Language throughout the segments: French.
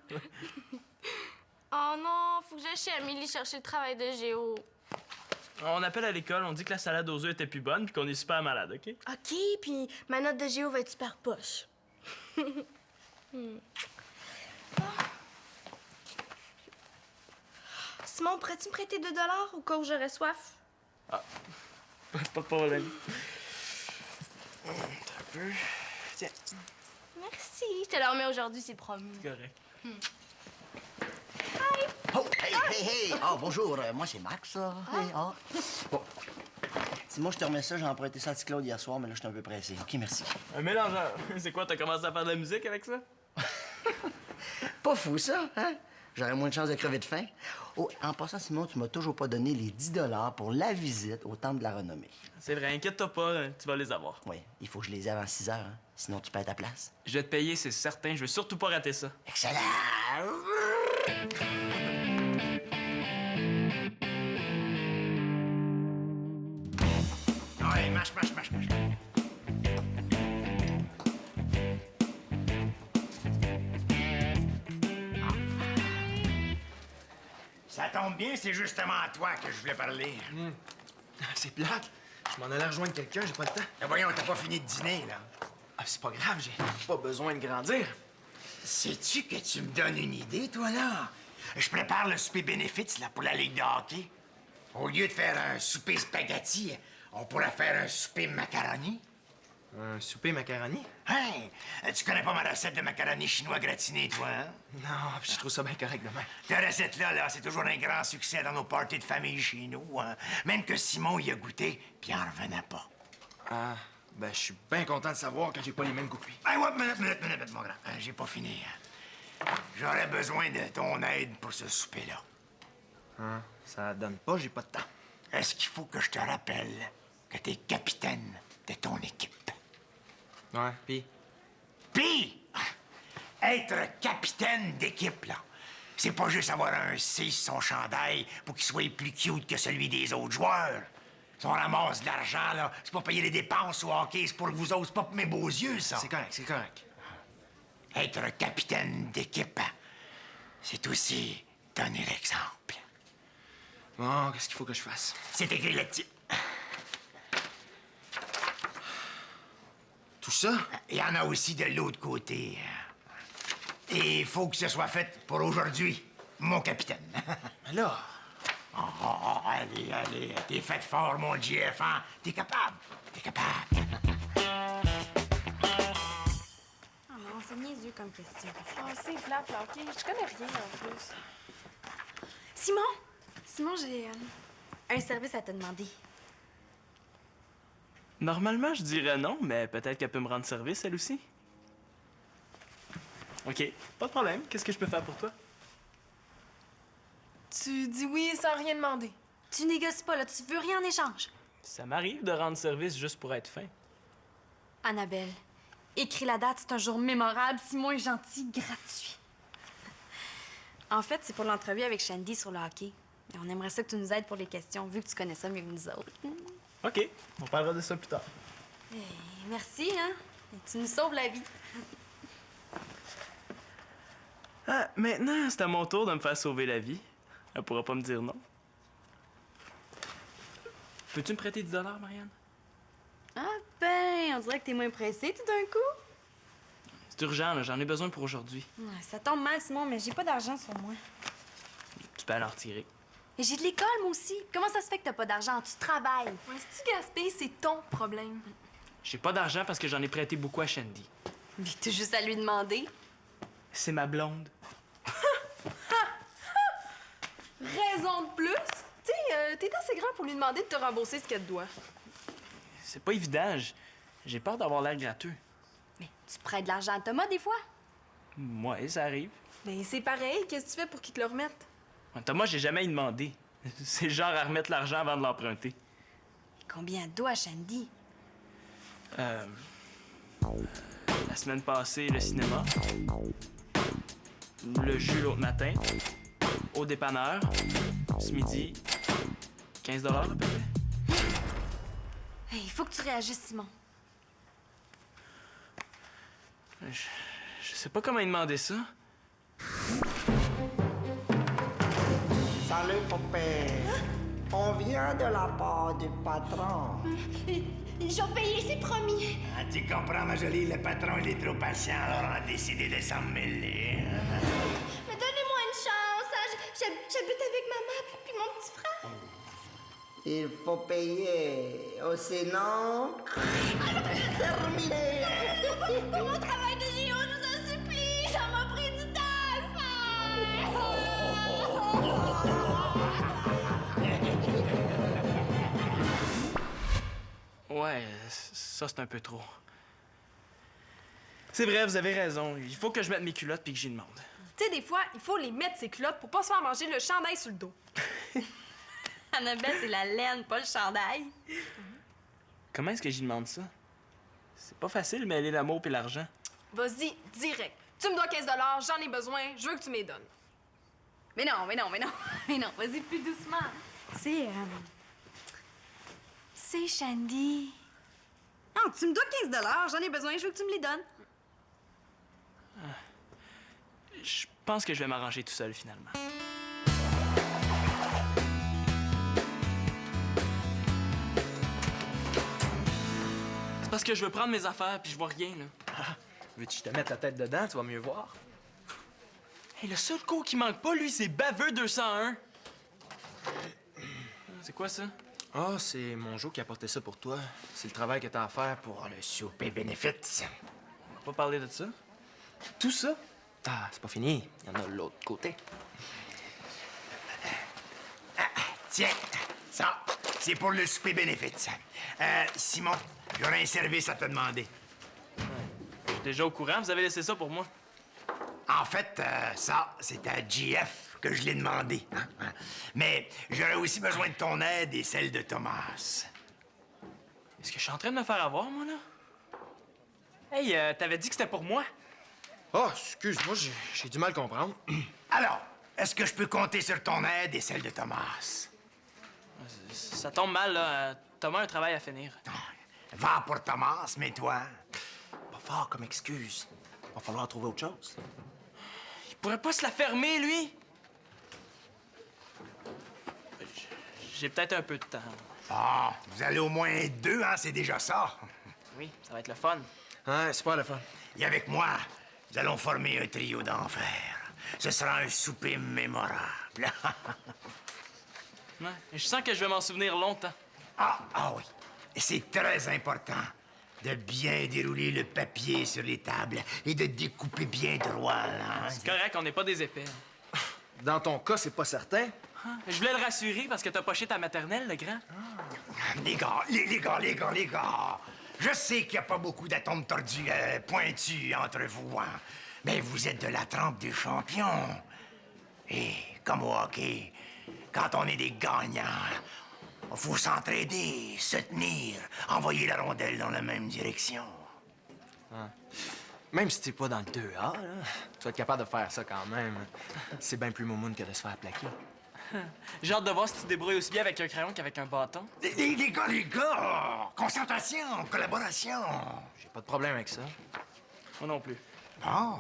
drôle. Oh non, faut que j'aille chez Amélie chercher le travail de Géo. On appelle à l'école, on dit que la salade aux œufs était plus bonne puis qu'on est super malade, OK? OK, puis ma note de Géo va être super poche. Simon, pourrais-tu me prêter 2 $ au cas où j'aurais soif? Pas de problème. Un peu. Tiens, Merci. Je te le remets aujourd'hui, c'est promis. c'est correct. Oh, hey! Ah, bonjour, moi c'est Max, ça. Hey, ah. Bon. Simon, je te remets ça, j'ai emprunté ça à Claude hier soir, mais là, je suis un peu pressé. OK, merci. Un mélangeur. C'est quoi, t'as commencé à faire de la musique avec ça? Pas fou, ça, hein? J'aurais moins de chances de crever de faim. Oh, en passant, Simon, tu m'as toujours pas donné les 10 $ pour la visite au Temple de la Renommée. C'est vrai, inquiète-toi pas, tu vas les avoir. Oui, il faut que je les ai avant 6 heures, hein? Sinon tu perds ta place. Je vais te payer, c'est certain. Je veux surtout pas rater ça. Excellent! Ouais, marche. Ça tombe bien, c'est justement à toi que je voulais parler. C'est plate. Je m'en allais rejoindre quelqu'un, j'ai pas le temps. Mais voyons, t'as pas fini de dîner, là. Ah, c'est pas grave, j'ai pas besoin de grandir. Sais-tu que tu me donnes une idée, toi, là? Je prépare le souper bénéfice, là, pour la Ligue de hockey. Au lieu de faire un souper spaghetti, on pourrait faire un souper macaroni. Un souper macaroni? Hein? Tu connais pas ma recette de macaroni chinois gratiné, toi, hein? Non, puis je trouve ça bien correct demain. Ta recette-là, c'est toujours un grand succès dans nos parties de famille chez nous, hein? Même que Simon y a goûté, puis il en revenait pas. Ah, ben je suis bien content de savoir que j'ai pas les mêmes goûts que lui. Ah ouais, minute, mon grand. J'ai pas fini. J'aurais besoin de ton aide pour ce souper-là. Hein? Ça donne pas, j'ai pas de temps. Est-ce qu'il faut que je te rappelle que t'es capitaine de ton équipe? Ouais, puis Puis, être capitaine d'équipe, là, c'est pas juste avoir un C sur son chandail pour qu'il soit plus cute que celui des autres joueurs. Si on ramasse de l'argent, là, c'est pour payer les dépenses au hockey, c'est pour vous autres, c'est pas pour mes beaux yeux, ça. c'est correct, c'est correct. Être capitaine d'équipe, c'est aussi donner l'exemple. Bon, qu'est-ce qu'il faut que je fasse? C'est écrit là-dessus. Tout ça? Il y en a aussi de l'autre côté. Et il faut que ce soit fait pour aujourd'hui, mon capitaine. Mais là, Allez, t'es fait fort, mon GF, hein? T'es capable. Ah non, c'est niaiseux comme question. Oh, c'est plate, là, OK? Je connais rien, en plus. Simon, j'ai un service à te demander. Normalement, je dirais non, mais peut-être qu'elle peut me rendre service, elle aussi. OK, pas de problème. Qu'est-ce que je peux faire pour toi? Tu dis oui sans rien demander. Tu négocies pas, là. Tu veux rien en échange. Ça m'arrive de rendre service juste pour être fin. Annabelle, écris la date. C'est un jour mémorable. Simon est gentil, gratuit. En fait, c'est pour l'entrevue avec Shandy sur le hockey. Et on aimerait ça que tu nous aides pour les questions, vu que tu connais ça mieux que nous autres. OK, on parlera de ça plus tard. Hey, merci, hein? Tu nous sauves la vie. Ah, maintenant, c'est à mon tour de me faire sauver la vie. Elle pourra pas me dire non. Peux-tu me prêter 10 $, Marianne? Ah ben, on dirait que t'es moins pressé tout d'un coup. C'est urgent, là, j'en ai besoin pour aujourd'hui. Ouais, ça tombe mal, Simon, mais j'ai pas d'argent sur moi. Tu peux aller en retirer. Et j'ai de l'école, moi aussi. Comment ça se fait que t'as pas d'argent? Tu travailles. Ouais, si tu gaspilles, c'est ton problème. J'ai pas d'argent parce que j'en ai prêté beaucoup à Shandy. Mais t'as juste à lui demander. C'est ma blonde. Raison de plus. Tu sais, t'es assez grand pour lui demander de te rembourser ce qu'elle te doit. C'est pas évident, j'ai peur d'avoir l'air gratteux. Mais tu prêtes de l'argent à Thomas, des fois? Ouais, ça arrive. Mais c'est pareil, qu'est-ce que tu fais pour qu'il te le remette? Thomas, j'ai jamais demandé. C'est le genre à remettre l'argent avant de l'emprunter. Combien elle doit, Shandy? La semaine passée, le cinéma. Le jus l'autre matin. Au dépanneur. Ce midi. 15 $ à peu près. Hey, il faut que tu réagisses, Simon. Je sais pas comment lui demander ça. père. On vient de la part du patron. Ils ont payé, c'est promis. Ah, tu comprends, ma jolie, le patron, il est trop patient, alors on a décidé de s'en mêler. Mais donnez-moi une chance. Hein. J'habite avec maman puis mon petit frère. Il faut payer. Oh, sinon... Terminé. Pour mon travail de géo, je vous en supplie. Ça m'a pris du temps à le Ouais, ça, c'est un peu trop. C'est vrai, vous avez raison. Il faut que je mette mes culottes puis que j'y demande. Tu sais, des fois, il faut les mettre, ces culottes, pour pas se faire manger le chandail sur le dos. Annabelle, c'est la laine, pas le chandail. Comment est-ce que j'y demande ça? C'est pas facile de mêler l'amour puis l'argent. Vas-y, direct. Tu me dois 15 j'en ai besoin, je veux que tu me les donnes. Mais non. Mais non, vas-y plus doucement. C'est Shandy. Non, tu me dois 15 j'en ai besoin, je veux que tu me les donnes. Je pense que je vais m'arranger tout seul, finalement. C'est parce que je veux prendre mes affaires puis je vois rien, là. Veux-tu que je te mette la tête dedans? Tu vas mieux voir. Hey, le seul cours qui manque pas, lui, c'est Baveux 201. C'est quoi ça? Ah, c'est mon Jo qui a apporté ça pour toi. C'est le travail que t'as à faire pour le Souper bénéfice. On va pas parler de ça? Tout ça? Ah, c'est pas fini. Il y en a de l'autre côté. Tiens, ça, c'est pour le souper bénéfice. Simon, j'aurais un service à te demander. Je suis déjà au courant, vous avez laissé ça pour moi. En fait, ça, c'est à JF que je l'ai demandé. Hein? Mais j'aurais aussi besoin de ton aide et celle de Thomas. Est-ce que je suis en train de me faire avoir, moi, là? Hey, t'avais dit que c'était pour moi? Oh, excuse-moi, j'ai du mal comprendre. Alors, est-ce que je peux compter sur ton aide et celle de Thomas? Ça tombe mal, là. Thomas a un travail à finir. Va pour Thomas, mais toi... Pas fort comme excuse. Va falloir trouver autre chose. Il pourrait pas se la fermer, lui? J'ai peut-être un peu de temps. Ah, vous allez au moins être deux, hein, c'est déjà ça. Oui, ça va être le fun. Ouais, c'est pas le fun. Et avec moi, nous allons former un trio d'enfer. Ce sera un souper mémorable. Ouais, et je sens que je vais m'en souvenir longtemps. Ah oui. Et c'est très important de bien dérouler le papier sur les tables et de découper bien droit, là. Hein? C'est correct, on n'est pas des épais. Dans ton cas, c'est pas certain. Je voulais le rassurer parce que t'as poché ta maternelle, le grand. Les gars, je sais qu'il n'y a pas beaucoup d'atomes tordus, pointus entre vous, hein. Mais vous êtes de la trempe des champions. Et comme au hockey, quand on est des gagnants, faut s'entraider, se tenir, envoyer la rondelle dans la même direction. Même si t'es pas dans le 2A, là, tu vas être capable de faire ça quand même. C'est bien plus moumoune que de se faire plaquer. J'ai hâte de voir si tu te débrouilles aussi bien avec un crayon qu'avec un bâton. Les gars! Concentration, collaboration! J'ai pas de problème avec ça. Moi non plus. Bon.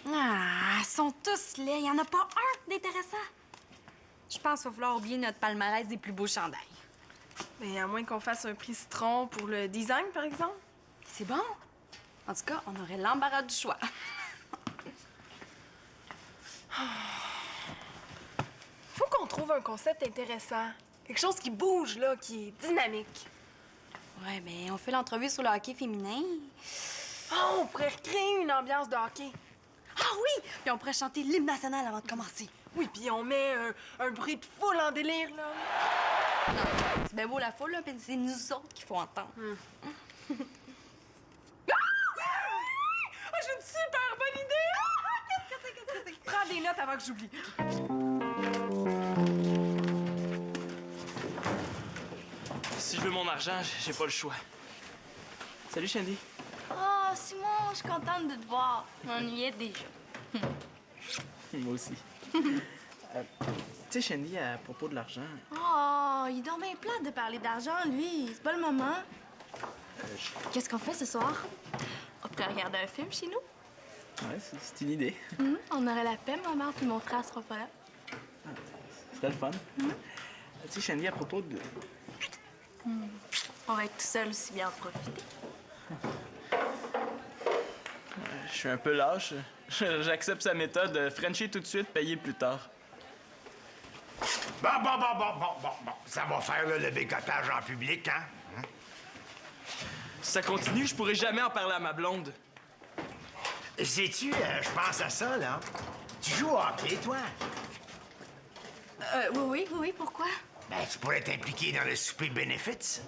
Ah, ils sont tous laids. Il y en a pas un d'intéressant. Je pense qu'il va falloir oublier notre palmarès des plus beaux chandails. Mais à moins qu'on fasse un prix citron pour le design, par exemple. C'est bon. En tout cas, on aurait l'embarras du choix. Faut qu'on trouve un concept intéressant. Quelque chose qui bouge, là, qui est dynamique. Ouais, mais on fait l'entrevue sur le hockey féminin. Oh, on pourrait recréer une ambiance de hockey. Ah oui! Puis on pourrait chanter l'hymne national avant de commencer. Oui, puis on met un bruit de foule en délire, là. Non, c'est bien beau la foule, là, puis c'est nous autres qu'il faut entendre. Ah, j'ai une super bonne idée! Qu'est-ce que c'est? Prends des notes avant que j'oublie. Si je veux mon argent, j'ai pas le choix. Salut, Shandy. Oh, Simon, je suis contente de te voir. Je m'ennuyais déjà. Moi aussi. Tu sais, Shandy, à propos de l'argent, Oh, il est donc bien plate de parler d'argent, lui. C'est pas le moment. Qu'est-ce qu'on fait ce soir? On pourrait regarder un film chez nous? ouais, c'est une idée. On aurait la paix, ma mère puis mon frère sera pas là. C'était le fun. Tu sais, Shandy, à propos de... On va être tout seul aussi bien en profiter. Je suis un peu lâche. J'accepte sa méthode. Frencher tout de suite, payer plus tard. Bon. Ça va faire là, le bécotage en public, hein? Si ça continue, je pourrai jamais en parler à ma blonde. Sais-tu, je pense à ça, là. Tu joues au hockey, toi? Oui, pourquoi? Ben, tu pourrais t'impliquer dans le souper Benefits.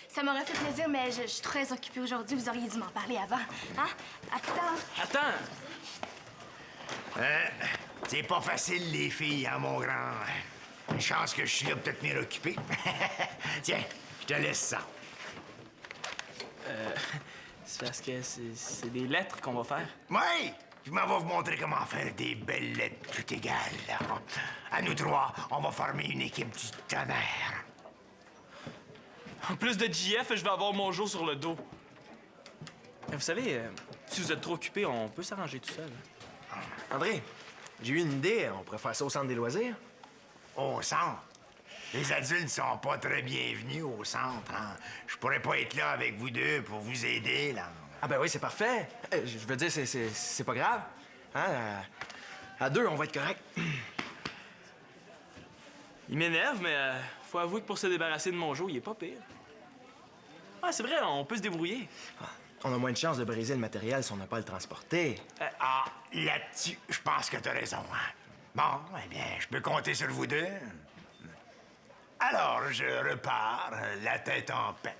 Ça m'aurait fait plaisir, mais je suis très occupée aujourd'hui. Vous auriez dû m'en parler avant. Hein? À plus tard. Attends! C'est pas facile, les filles, hein, mon grand? Une chance que je suis là pour te tenir occupé. Tiens, je te laisse ça. C'est parce que c'est des lettres qu'on va faire. Oui! Je m'en vais vous montrer comment faire des belles lettres tout égales. Là. À nous trois, on va former une équipe du tonnerre. En plus de JF, je vais avoir mon jour sur le dos. Vous savez, si vous êtes trop occupé, on peut s'arranger tout seul. André, j'ai eu une idée. On pourrait faire ça au centre des loisirs. Au centre? Les adultes sont pas très bienvenus au centre. Hein? Je pourrais pas être là avec vous deux pour vous aider, là. Ah ben oui, c'est parfait. Je veux dire, c'est pas grave. Hein? À deux, on va être correct. Il m'énerve, mais faut avouer que pour se débarrasser de mon jour, il est pas pire. Ah, c'est vrai, on peut se débrouiller. On a moins de chances de briser le matériel si on n'a pas à le transporter. Là-dessus, je pense que t'as raison. Hein? Bon, eh bien, je peux compter sur vous deux. Alors, je repars, la tête en paix.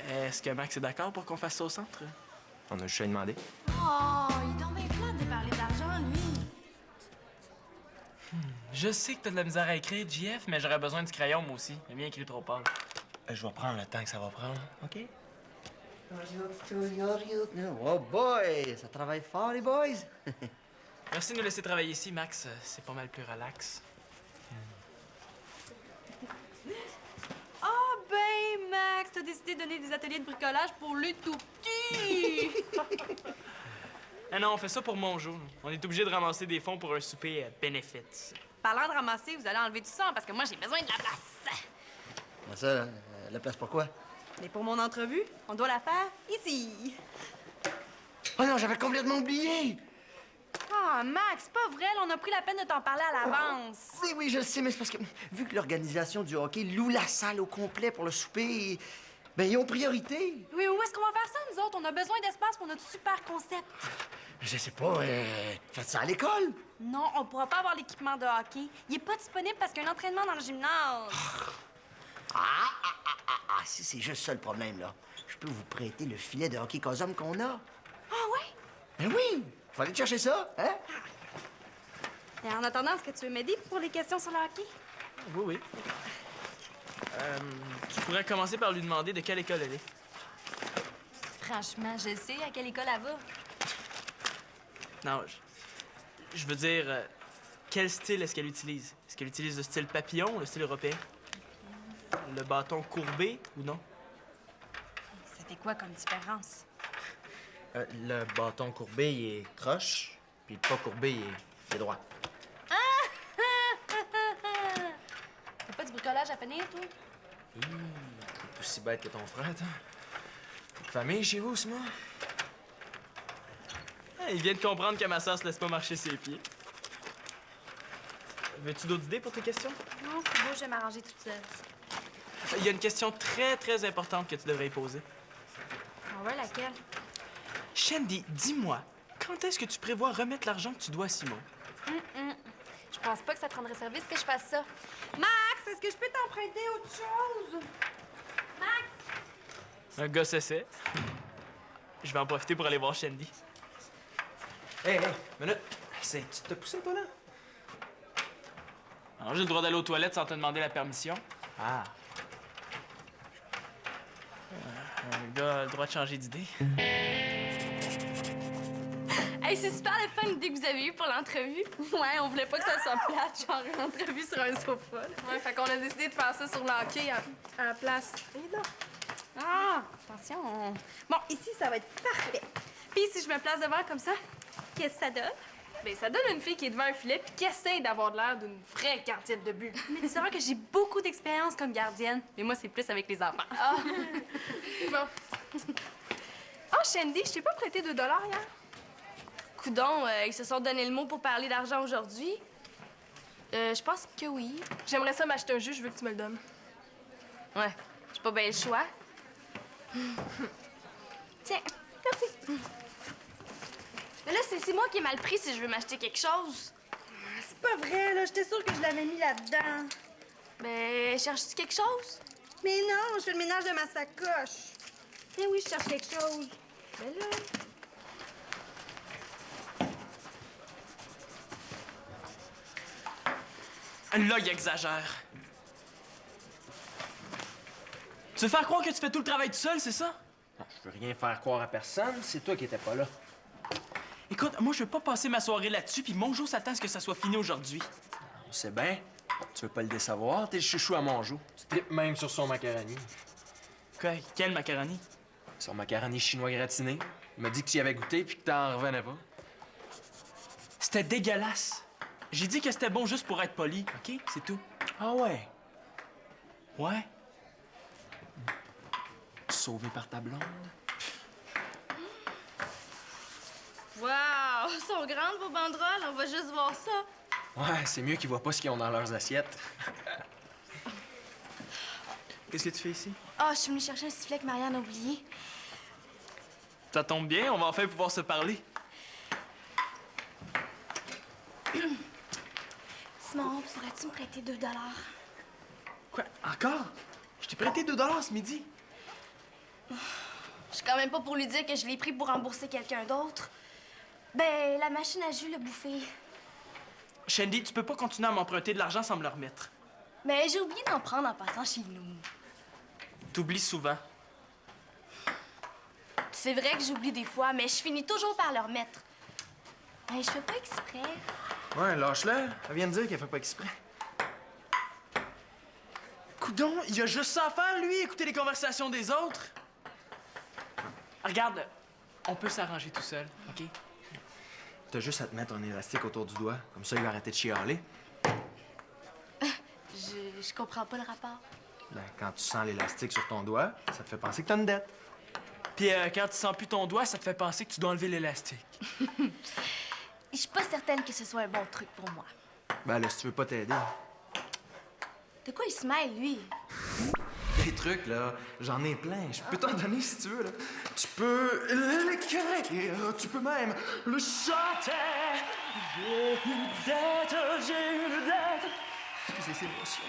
Est-ce que Max est d'accord pour qu'on fasse ça au centre? On a juste à lui demander. Oh, il est donc bien plate de parler d'argent, lui. Je sais que t'as de la misère à écrire, JF, mais j'aurais besoin du crayon, moi aussi. Il bien écrit trop pâle. Je vais prendre le temps que ça va prendre, OK? Oh boy! Ça travaille fort, les boys! Merci de nous laisser travailler ici, Max. C'est pas mal plus relax. Ah ben, Max, t'as décidé de donner des ateliers de bricolage pour les tout petits! Ah non, on fait ça pour mon jour. On est obligé de ramasser des fonds pour un souper Benefits. Parlant de ramasser, vous allez enlever du sang parce que moi, j'ai besoin de la place. Ça, la place pourquoi? Mais pour mon entrevue, on doit la faire ici. Oh non, j'avais complètement oublié! Ah, Max, pas vrai, là, on a pris la peine de t'en parler à l'avance. Oui, je le sais, mais c'est parce que, vu que l'organisation du hockey loue la salle au complet pour le souper, ben, ils ont priorité. Oui, où est-ce qu'on va faire ça, nous autres? On a besoin d'espace pour notre super concept. Je sais pas, faites ça à l'école. Non, on pourra pas avoir l'équipement de hockey. Il est pas disponible parce qu'il y a un entraînement dans le gymnase. Si c'est juste ça le problème, là. Je peux vous prêter le filet de hockey Cosum qu'on a. Ah ouais? Ben oui! Faut aller chercher ça, hein? Et en attendant, est-ce que tu veux m'aider pour les questions sur le hockey? Oui. Tu pourrais commencer par lui demander de quelle école elle est. Franchement, je sais à quelle école elle va. Non, je veux dire, quel style est-ce qu'elle utilise? Est-ce qu'elle utilise le style papillon ou le style européen? Le bâton courbé ou non? Ça fait quoi comme différence? Le bâton courbé, il est croche, puis le pas courbé, il est droit. T'as pas du bricolage à finir, toi? T'es aussi bête que ton frère, toi. T'as de famille chez vous, Simon? Il vient de comprendre que ma sœur se laisse pas marcher ses pieds. Veux-tu d'autres idées pour tes questions? Non, c'est beau, je vais m'arranger toute seule. Il y a une question très, très importante que tu devrais y poser. Ah ouais, laquelle? Shandy, dis-moi, quand est-ce que tu prévois remettre l'argent que tu dois à Simon? Je pense pas que ça te rendrait service que je fasse ça. Max, est-ce que je peux t'emprunter autre chose? Max! Un gosse essaie. Je vais en profiter pour aller voir Shandy. Hey, minute. Tu t'as poussé, toi, là? Alors, j'ai le droit d'aller aux toilettes sans te demander la permission. Ah. Un gars a le droit de changer d'idée. Hey, c'est super le fun l'idée que vous avez eue pour l'entrevue. Ouais, on voulait pas que ça soit plate, genre une entrevue sur un sofa. Ouais, fait qu'on a décidé de faire ça sur le hockey à la place. Et là. Ah, attention. Bon, ici, ça va être parfait. Puis si je me place devant comme ça, Qu'est-ce que ça donne? Ben, ça donne une fille qui est devant un filet puis qui essaie d'avoir l'air d'une vraie gardienne de but. Mais tu sauras que j'ai beaucoup d'expérience comme gardienne. Mais moi, c'est plus avec les enfants. Ah! Bon. Oh, Shandy, je t'ai pas prêté 2 $ hier? Coudon, ils se sont donné le mot pour parler d'argent aujourd'hui. Je pense que oui. J'aimerais ça m'acheter un jus, je veux que tu me le donnes. Ouais, j'ai pas bien le choix. Tiens, merci. Mais là, c'est moi qui ai mal pris si je veux m'acheter quelque chose. C'est pas vrai, là. J'étais sûre que je l'avais mis là-dedans. Mais cherches-tu quelque chose? Mais non, je fais le ménage de ma sacoche. Eh oui, je cherche quelque chose. Mais là... Là, il exagère. Tu veux faire croire que tu fais tout le travail tout seul, c'est ça? Non, je veux rien faire croire à personne, c'est toi qui étais pas là. Écoute, moi, je veux pas passer ma soirée là-dessus, puis Monjo s'attend à ce que ça soit fini aujourd'hui. On sait bien. Tu veux pas le décevoir, t'es le chouchou à Monjo. Tu tripes même sur son macaroni. Quoi? Quel macaroni? Son macaroni chinois gratiné. Il m'a dit que tu y avais goûté puis que t'en revenais pas. C'était dégueulasse. J'ai dit que c'était bon juste pour être poli, OK? C'est tout. Ah ouais? Ouais? Sauvé par ta blonde? Wow! Sont grandes vos banderoles, on va juste voir ça. Ouais, c'est mieux qu'ils voient pas ce qu'ils ont dans leurs assiettes. Qu'est-ce que tu fais ici? Ah, je suis venue chercher un sifflet que Marianne a oublié. Ça tombe bien, on va enfin pouvoir se parler. Simon, pourrais-tu me prêter 2 $? Quoi? Encore? Je t'ai prêté 2 $ ce midi. Je suis quand même pas pour lui dire que je l'ai pris pour rembourser quelqu'un d'autre. Ben, la machine à jus l'a bouffé. Shandy, tu peux pas continuer à m'emprunter de l'argent sans me le remettre. Mais j'ai oublié d'en prendre en passant chez nous. T'oublies souvent. C'est vrai que j'oublie des fois, mais je finis toujours par le remettre. Ben, je fais pas exprès. Ouais, lâche-le. Elle vient de dire qu'elle fait pas exprès. Coudon, il a juste ça à faire, lui, écouter les conversations des autres. Regarde, on peut s'arranger tout seul, OK? T'as juste à te mettre un élastique autour du doigt. Comme ça, il va arrêter de chialer. Je comprends pas le rapport. Ben, quand tu sens l'élastique sur ton doigt, ça te fait penser que t'as une dette. Puis quand tu sens plus ton doigt, ça te fait penser que tu dois enlever l'élastique. Je suis pas certaine que ce soit un bon truc pour moi. Ben là, si tu veux pas t'aider. De quoi il se mêle, lui? Des trucs, là, j'en ai plein. Je peux t'en donner si tu veux, là. Tu peux l'écrire, tu peux même le chanter. J'ai une dette, j'ai une dette. Excusez, c'est l'émotion.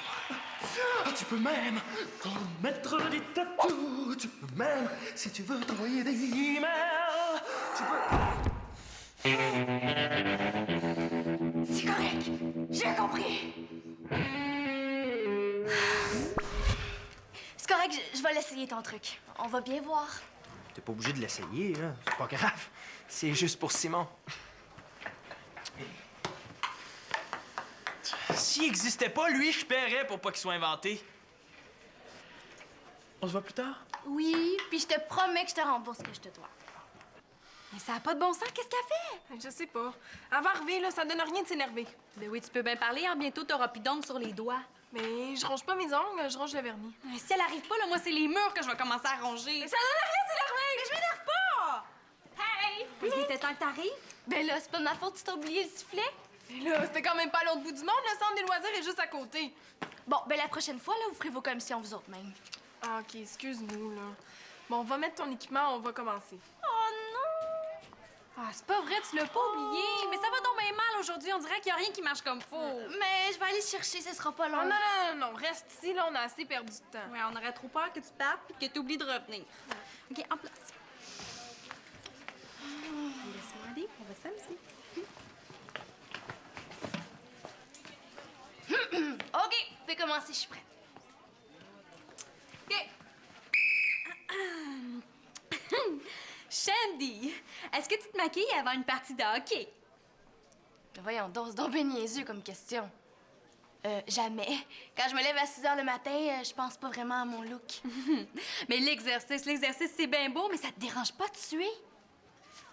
Ah, tu peux même t'en mettre des tatous. Tu peux même, si tu veux, t'envoyer des emails. Tu peux... C'est correct. J'ai compris. C'est correct, je vais l'essayer, ton truc. On va bien voir. T'es pas obligé de l'essayer, là. C'est pas grave. C'est juste pour Simon. S'il existait pas, lui, je paierais pour pas qu'il soit inventé. On se voit plus tard? Oui, puis je te promets que je te rembourse ce que je te dois. Mais ça a pas de bon sens, qu'est-ce qu'elle fait? Je sais pas. Elle va arriver, là, ça donne rien de s'énerver. Ben oui, tu peux bien parler, hein. Bientôt, t'auras plus d'ongles sur les doigts. Mais je ronge pas mes ongles, je ronge le vernis. Mais si elle arrive pas, là, moi, c'est les murs que je vais commencer à ronger. Mais ça donne rien de s'énerver! Mais je m'énerve pas! Hey! Il était temps que t'arrives. Ben là, c'est pas de ma faute si t'as oublié le sifflet. Mais là, c'était quand même pas à l'autre bout du monde, le centre des loisirs est juste à côté. Bon, ben la prochaine fois, là, vous ferez vos commissions vous autres même. Ah, OK, excuse-nous, là. Bon, on va mettre ton équipement, on va commencer. Oh non! Ah, c'est pas vrai, tu l'as pas oublié. Mais ça va donc bien mal aujourd'hui. On dirait qu'il y a rien qui marche comme faut. Mais je vais aller chercher, ce sera pas long. Oh, non, reste ici, là, on a assez perdu de temps. Ouais, on aurait trop peur que tu partes et que tu oublies de revenir. OK, en place. Laisse-moi aller, on va s'amuser. OK, fais commencer, je suis prête. OK. Shandy, est-ce que tu te maquilles avant une partie de hockey? Voyons, c'est donc bien niaiseux comme question. Jamais. Quand je me lève à 6 h le matin, je pense pas vraiment à mon look. Mais l'exercice, c'est bien beau, mais ça te dérange pas de tuer?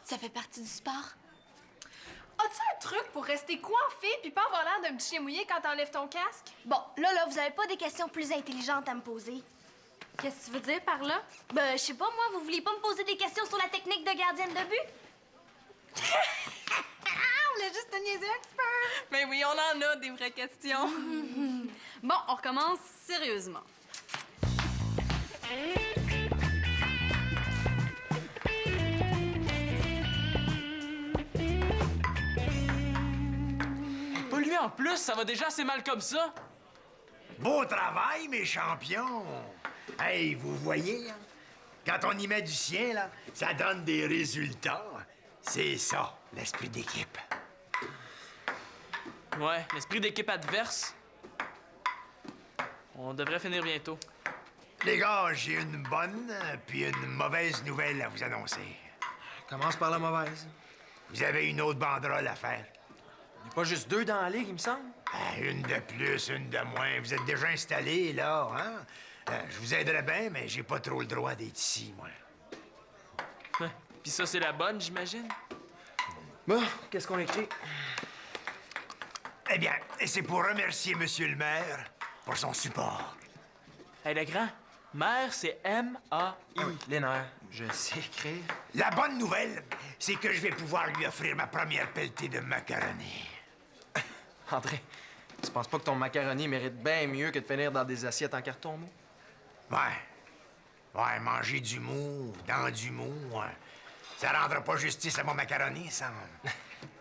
Ça fait partie du sport. As-tu un truc pour rester coiffé puis pas avoir l'air d'un petit chien mouillé quand t'enlèves ton casque? Bon, là, vous avez pas des questions plus intelligentes à me poser? Qu'est-ce que tu veux dire par là? Ben, je sais pas, moi, vous vouliez pas me poser des questions sur la technique de gardienne de but? On voulait juste te niaiser un petit peu. Mais oui, on en a des vraies questions. Bon, on recommence sérieusement. Pas lui en plus, ça va déjà assez mal comme ça. Beau travail, mes champions! Hey, vous voyez, hein? Quand on y met du sien, là, ça donne des résultats. C'est ça, l'esprit d'équipe. Ouais, l'esprit d'équipe adverse. On devrait finir bientôt. Les gars, j'ai une bonne puis une mauvaise nouvelle à vous annoncer. Commence par la mauvaise. Vous avez une autre banderole à faire. Il n'y a pas juste 2 dans la ligue, il me semble. Une de plus, une de moins. Vous êtes déjà installés, là, hein? Je vous aiderais bien, mais j'ai pas trop le droit d'être ici, moi. Ouais. Puis ça, c'est la bonne, j'imagine? Bon, qu'est-ce qu'on écrit? Eh bien, c'est pour remercier Monsieur le maire pour son support. Hey, le grand, maire, c'est M-A-I. Les nerfs. Je sais écrire. La bonne nouvelle, c'est que je vais pouvoir lui offrir ma première pelletée de macaroni. André, tu penses pas que ton macaroni mérite bien mieux que de finir dans des assiettes en carton mou? Ouais, manger du mou, dans du mou, ouais. Ça rendra pas justice à mon macaroni, ça.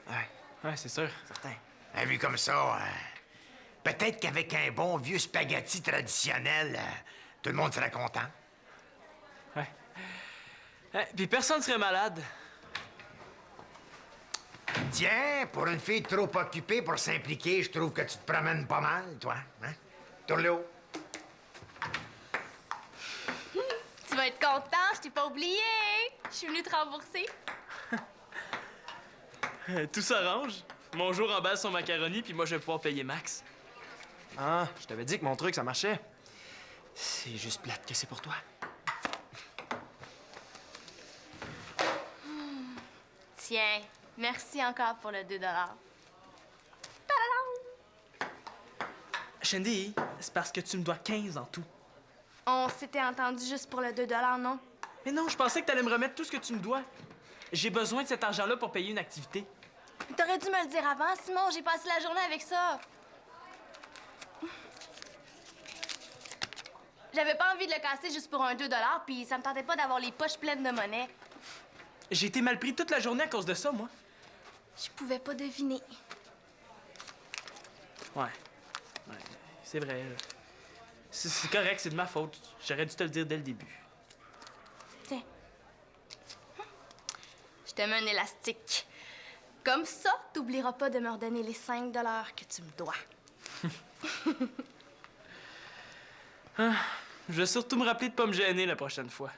Ouais, c'est sûr. Certain. Vu comme ça, peut-être qu'avec un bon vieux spaghetti traditionnel, tout le monde serait content. Ouais. Puis personne serait malade. Tiens, pour une fille trop occupée pour s'impliquer, je trouve que tu te promènes pas mal, toi. Hein? Tourne le haut. Tu vas être content, je t'ai pas oublié! Je suis venue te rembourser. Tout s'arrange. Mon jour emballe son macaroni, puis moi, je vais pouvoir payer Max. Ah, je t'avais dit que mon truc, ça marchait. C'est juste plate que c'est pour toi. Tiens, merci encore pour le 2 $. Shandy, c'est parce que tu me dois 15 en tout. On s'était entendu juste pour le 2 $, non? Mais non, je pensais que t'allais me remettre tout ce que tu me dois. J'ai besoin de cet argent-là pour payer une activité. T'aurais dû me le dire avant, Simon. J'ai passé la journée avec ça. J'avais pas envie de le casser juste pour un 2 $, puis ça me tentait pas d'avoir les poches pleines de monnaie. J'ai été mal pris toute la journée à cause de ça, moi. Je pouvais pas deviner. Ouais, c'est vrai. C'est correct, c'est de ma faute. J'aurais dû te le dire dès le début. Tiens. Je te mets un élastique. Comme ça, t'oublieras pas de me redonner les 5 $ que tu me dois. Je vais surtout me rappeler de pas me gêner la prochaine fois.